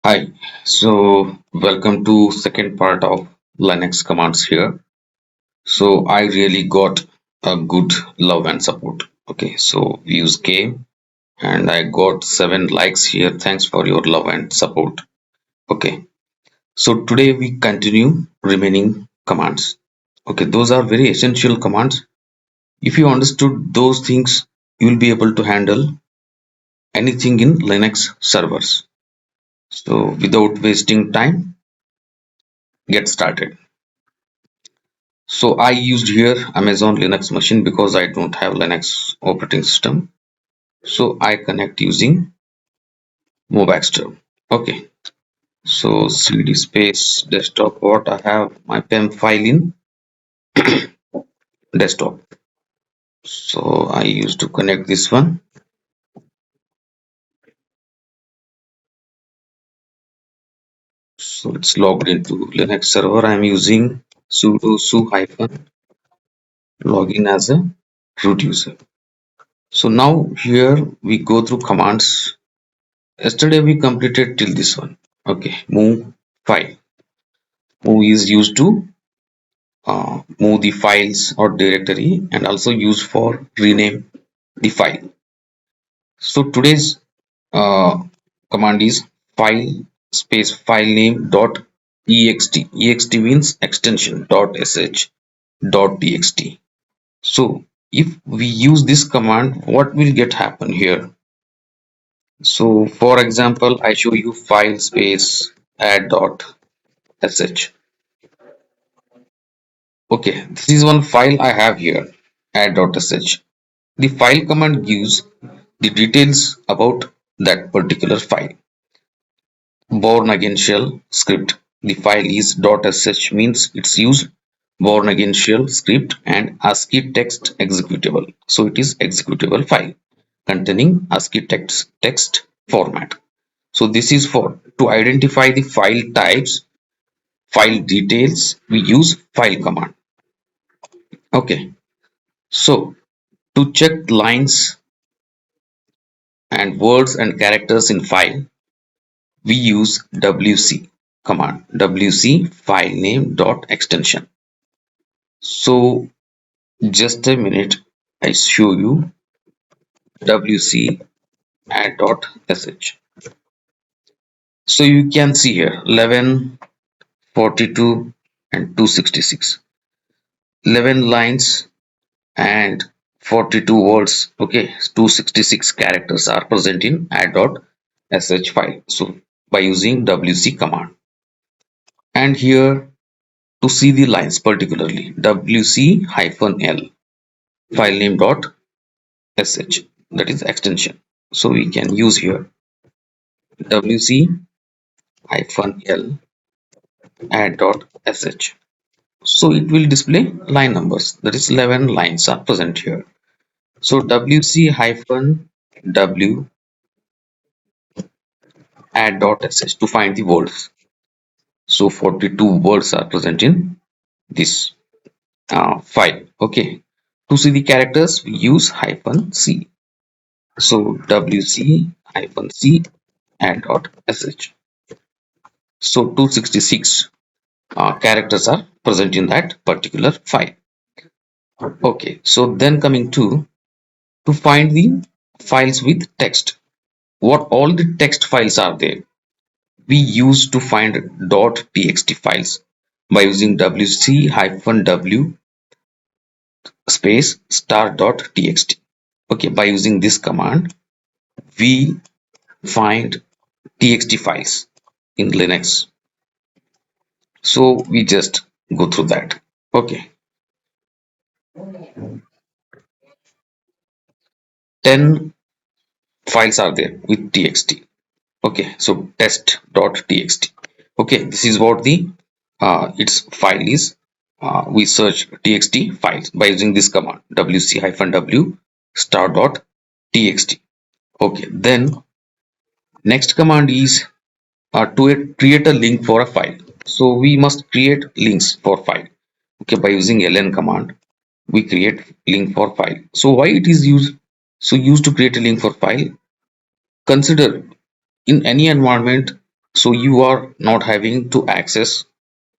Hi, so welcome to second part of Linux commands here. So I really got a good love and support. Okay, so views came and I got 7 likes here. Thanks for your love and support. Okay, so today we continue remaining commands. Okay, those are very essential commands. If you understood those things, you will be able to handle anything in Linux servers. So without wasting time, get started. So I used here Amazon Linux machine because I don't have Linux operating system. So I connect using Mobaxter. Okay. So cd space desktop what I have my PEM file in desktop. So I used to connect this one. So it's logged into Linux server. I'm using sudo su hyphen login as a root user. So now here we go through commands. Yesterday we completed till this one. Okay, move file. Move is used to move the files or directory and also used for rename the file. So today's uh, command is file space file name dot ext. Ext means extension dot sh dot txt. So if we use this command, what will get happen here? So for example, I show you file space add dot sh. Okay, this is one file I have here, add.sh. The file command gives the details about that particular file. Born again shell script. The file is .sh means it's used born again shell script and ASCII text executable. So it is executable file containing ASCII text format. So this is for to identify the file types, file details. We use file command. Okay. So to check lines and words and characters in file, we use wc command. Wc file name dot extension. So just a minute, I show you wc add dot sh. So you can see here 11, 42 and 266. 11 lines and 42 words. Okay, 266 characters are present in add.sh file. So by using wc command, and here to see the lines particularly wc hyphen l file name dot sh, that is extension. So we can use here wc hyphen l add dot sh. So it will display line numbers, that is 11 lines are present here. So wc hyphen w add dot sh to find the words. So 42 words are present in this file. Okay, to see the characters we use hyphen c. So wc hyphen c add dot sh. So 266 characters are present in that particular file. Okay, so then coming to find the files with text. What all the text files are there? We use to find .txt files by using wc hyphen w space star.txt. Okay, by using this command, we find txt files in Linux. So we just go through that. Okay, 10 files are there with txt. Okay, so test.txt. Okay, this is what the its file is. We search txt files by using this command wc-w star.txt. Okay, then next command is to create a link for a file. So we must create links for file. Okay, by using ln command, we create link for file. So why it is used? So used to create a link for file. Consider in any environment So you are not having to access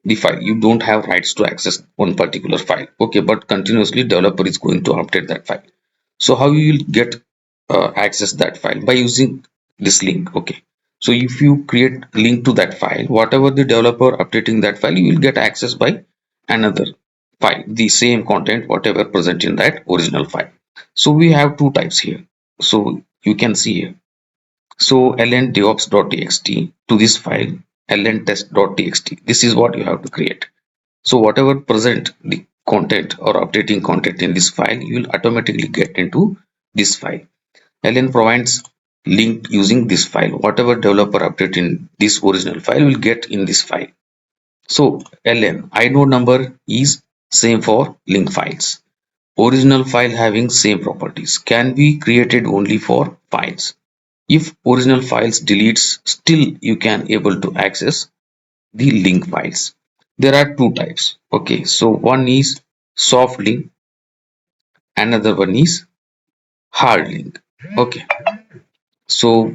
the file. You don't have rights to access one particular file. Okay, but continuously developer is going to update that file. So how you will get access that file? By using this link. Okay, so if you create link to that file, whatever the developer updating that file, you will get access by another file, the same content whatever present in that original file. So we have two types here. So you can see here. So lndevops.txt to this file lntest.txt, this is what you have to create. So whatever present the content or updating content in this file, you will automatically get into this file. Ln provides link using this file. Whatever developer update in this original file will get in this file. So ln inode number is same for link files. Original file having same properties can be created only for files. If original files deletes, still you can able to access the link files. There are two types. Okay, so one is soft link, another one is hard link. Okay, so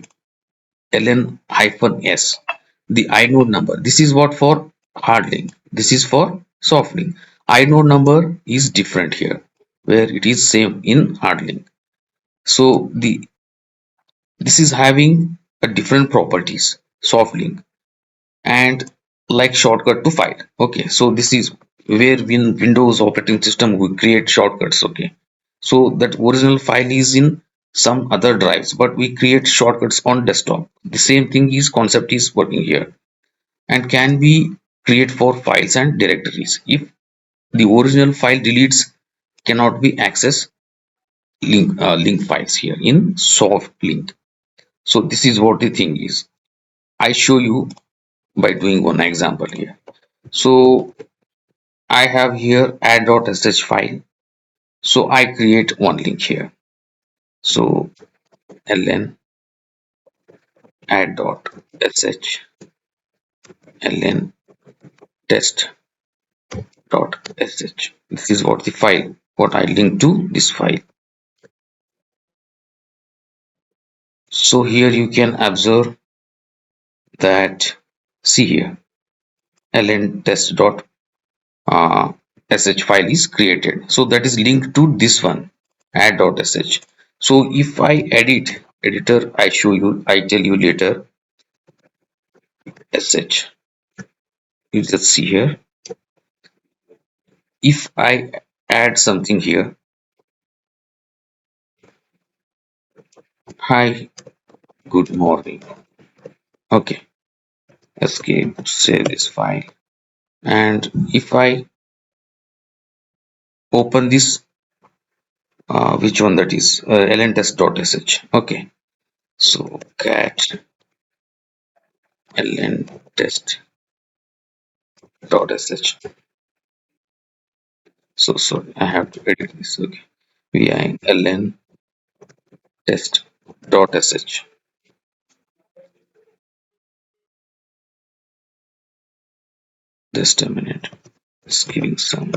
ln hyphen s, the inode number, this is what for hard link, this is for soft link. Inode number is different here, where it is same in hard link. So the this is having a different properties, soft link, and like shortcut to file. Okay, so this is where in Windows operating system we create shortcuts. Okay, so that original file is in some other drives, but we create shortcuts on desktop. The same thing is concept is working here, and can be create for files and directories. If the original file deletes, cannot be access link files here in soft link. So this is what the thing is. I show you by doing one example here. So I have here add.sh file. So I create one link here. So ln add.sh ln test.sh. This is what the file, what I link to this file. So here you can observe that, see here, ln test.sh file is created. So that is linked to this one, add.sh. So if I edit editor, I show you, I tell you later, sh, you just see here. If I add something here, hi, good morning. Okay, escape, save this file. And if I open this, which one that is, lntest.sh. Okay, so cat lntest.sh. So sorry, I have to edit this. Okay, vi ln test.sh. Just a minute, it's giving some.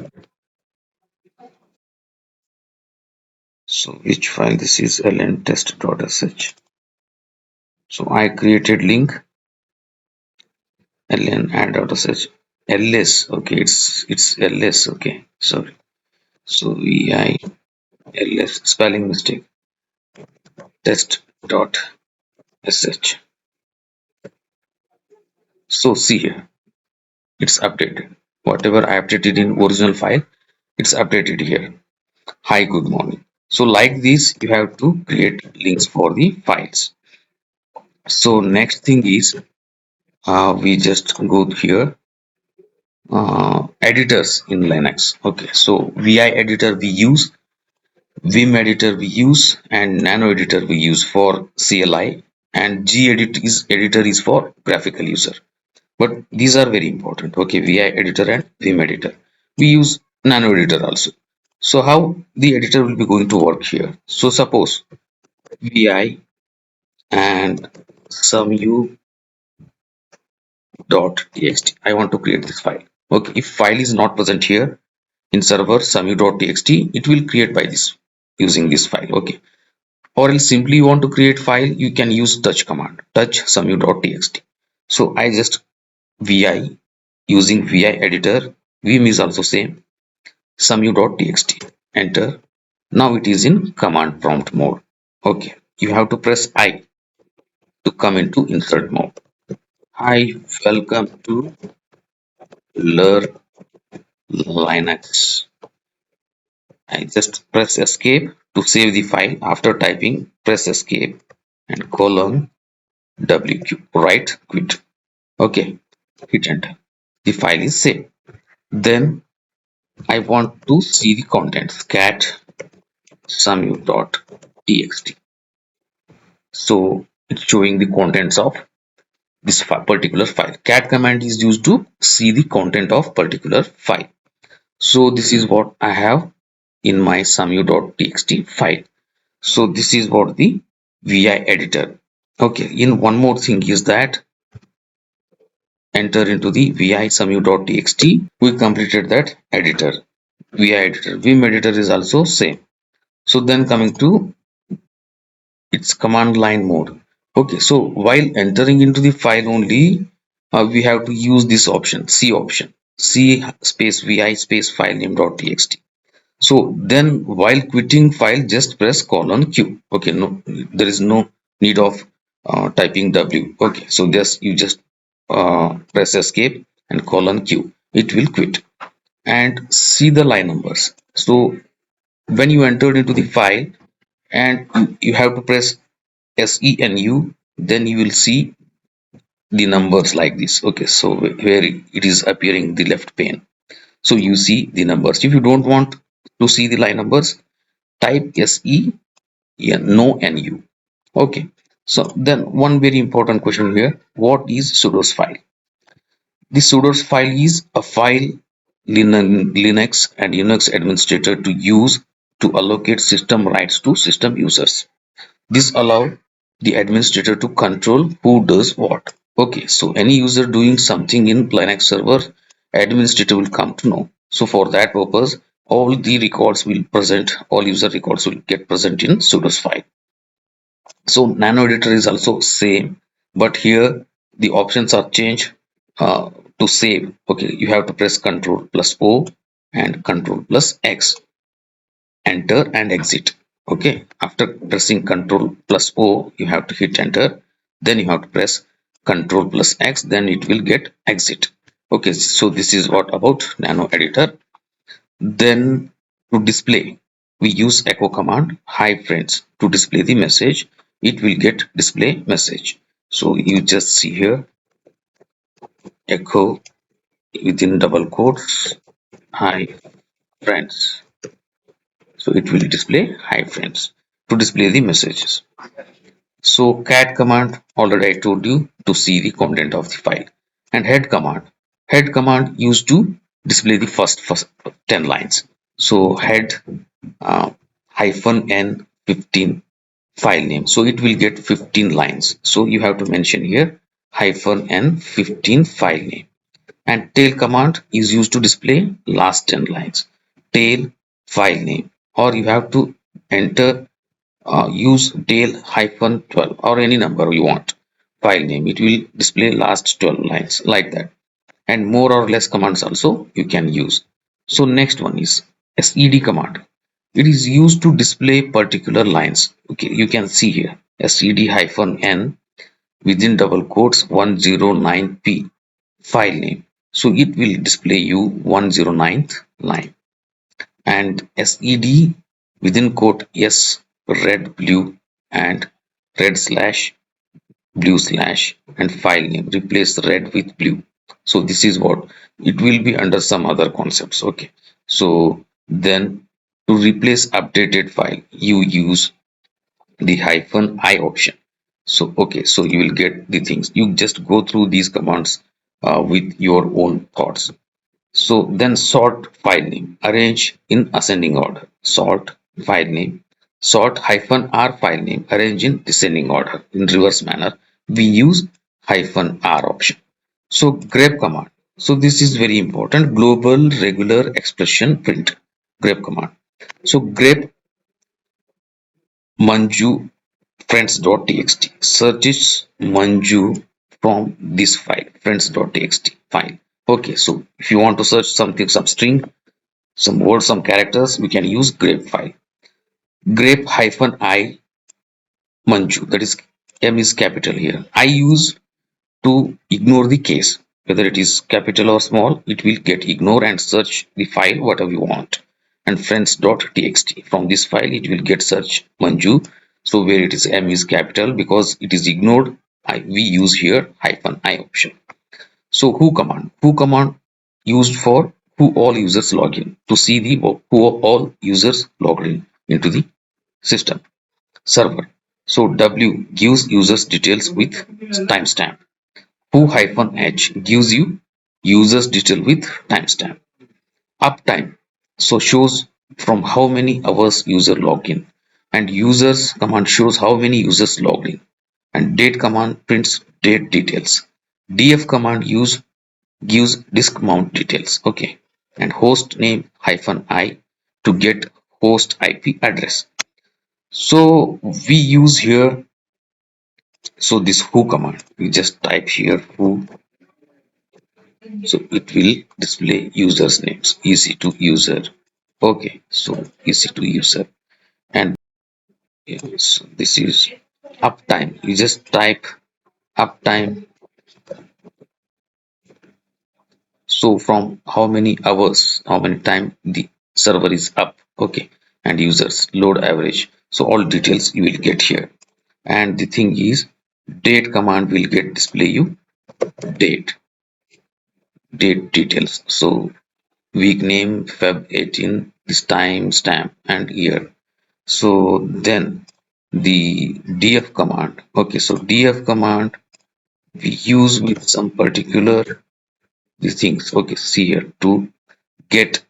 So which file this is, ln test.sh. So I created link ln add.sh ls. Okay, it's ls. Okay, sorry. So vi ls, spelling mistake, test.sh. So see here, it's updated. Whatever I updated in original file, it's updated here. Hi, good morning. So like this, you have to create links for the files. So next thing is, we just go here, editors in Linux. Okay, so vi editor we use, vim editor we use, and nano editor we use for CLI, and gedit is editor is for graphical user. But these are very important. Okay, vi editor and vim editor, we use nano editor also. So how the editor will be going to work here? So suppose vi and sumu txt, I want to create this file. Okay, if file is not present here in server sumu.txt, it will create by this, using this file. Okay, or else simply you want to create file, you can use touch command, touch sumu.txt. So I just vi using vi editor. Vim is also same. Sumu.txt. Enter. Now it is in command prompt mode. Okay. You have to press I to come into insert mode. Hi, welcome to Learn Linux. I just press escape to save the file. After typing, press escape and colon WQ. Right, quit. Okay, hit enter. The file is saved. Then I want to see the contents. Cat sumu.txt. So it's showing the contents of this particular file. Cat command is used to see the content of particular file. So this is what I have in my sumu.txt file. So this is what the vi editor. Okay, in one more thing is that enter into the vi sumu.txt. We completed that editor. Vi editor, vim editor is also same. So then coming to its command line mode. Okay, so while entering into the file only, we have to use this option, c option, c space vi space filename.txt. So then while quitting file, just press colon q. Okay, no, there is no need of typing w. Okay, so just press escape and colon q. It will quit and see the line numbers. So when you entered into the file and you have to press SENU, then you will see the numbers like this. Okay, so where it is appearing the left pane. So you see the numbers. If you don't want to see the line numbers, type SE, yeah, no NU. Okay, so then one very important question here: what is sudo's file? The sudo's file is a file Linux and Unix administrator to use to allocate system rights to system users. This allows the administrator to control who does what. Okay, so any user doing something in Linux server, administrator will come to know. So for that purpose, all the records will present, all user records will get present in sudo's file. So nano editor is also same, but here the options are changed to save. Okay, you have to press Ctrl plus O and Ctrl plus X, enter and exit. Okay, after pressing Ctrl plus O, you have to hit enter. Then you have to press Ctrl plus X, then it will get exit. Okay, so this is what about nano editor. Then to display, we use echo command. Hi friends, to display the message, it will get display message. So you just see here, echo within double quotes, hi friends. So it will display hi friends to display the messages. So cat command, already I told you, to see the content of the file. And head command. Head command used to display the first 10 lines. So head hyphen n 15 file name. So it will get 15 lines. So you have to mention here hyphen n 15 file name. And tail command is used to display last 10 lines. Tail file name. Or you have to enter use tail hyphen 12 or any number you want file name. It will display last 12 lines like that. And more or less commands also you can use. So next one is sed command. It is used to display particular lines. Okay, you can see here sed hyphen n within double quotes 109p file name. So it will display you 109th line. And sed within quote s red blue and red slash blue slash and file name, replace red with blue. So this is what it will be under some other concepts. Okay, so then to replace updated file, you use the hyphen I option. So okay, so you will get the things. You just go through these commands with your own thoughts. So then sort file name, arrange in ascending order. Sort file name, sort hyphen R file name, arrange in descending order. In reverse manner, we use hyphen R option. So grep command. So this is very important. Global regular expression print. Grep command. So grep Manju friends.txt searches Manju from this file, friends.txt file. Okay, so if you want to search something, some string, some words, some characters, we can use grep file. Grep hyphen I Manju, that is M is capital here. I use to ignore the case, whether it is capital or small, it will get ignored and search the file whatever you want. And friends.txt, from this file it will get search Manju. So where it is M is capital, because it is ignored, we use here hyphen I option. So who command used for who all users login, to see the who all users logged in into the system server. So W gives users details with timestamp. Who-h gives you users detail with timestamp. Uptime so shows from how many hours user logged in, and users command shows how many users logged in, and date command prints date details. Df command gives disk mount details. Okay, and host name hyphen I to get host IP address. So we use here, so this who command, we just type here who, so it will display users names, easy to user. Okay, so easy to user. And yeah, so this is uptime, you just type uptime, so from how many hours, how many time the server is up. Okay, and users load average, so all details you will get here. And the thing is, date command will get display you date details. So week name Feb 18, this time stamp and year. So then the df command, okay, so df command we use with some particular these things. Okay, see here, to get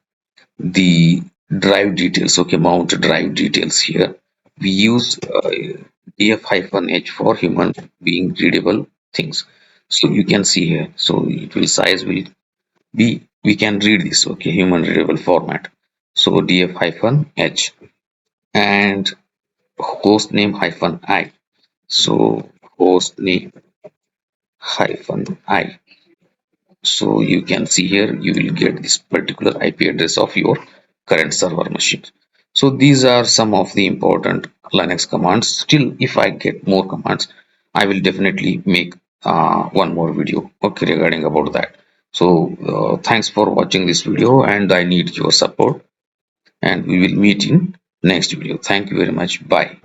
the drive details. Okay, mount drive details here we use df hyphen h for human being readable things. So you can see here, so it will size will we can read this. Okay, human readable format. So df hyphen h and host name hyphen I. So host name hyphen I. So you can see here, you will get this particular IP address of your current server machine. So these are some of the important Linux commands. Still, if I get more commands, I will definitely make one more video, okay, regarding about that. So thanks for watching this video, and I need your support, and we will meet in next video. Thank you very much. Bye.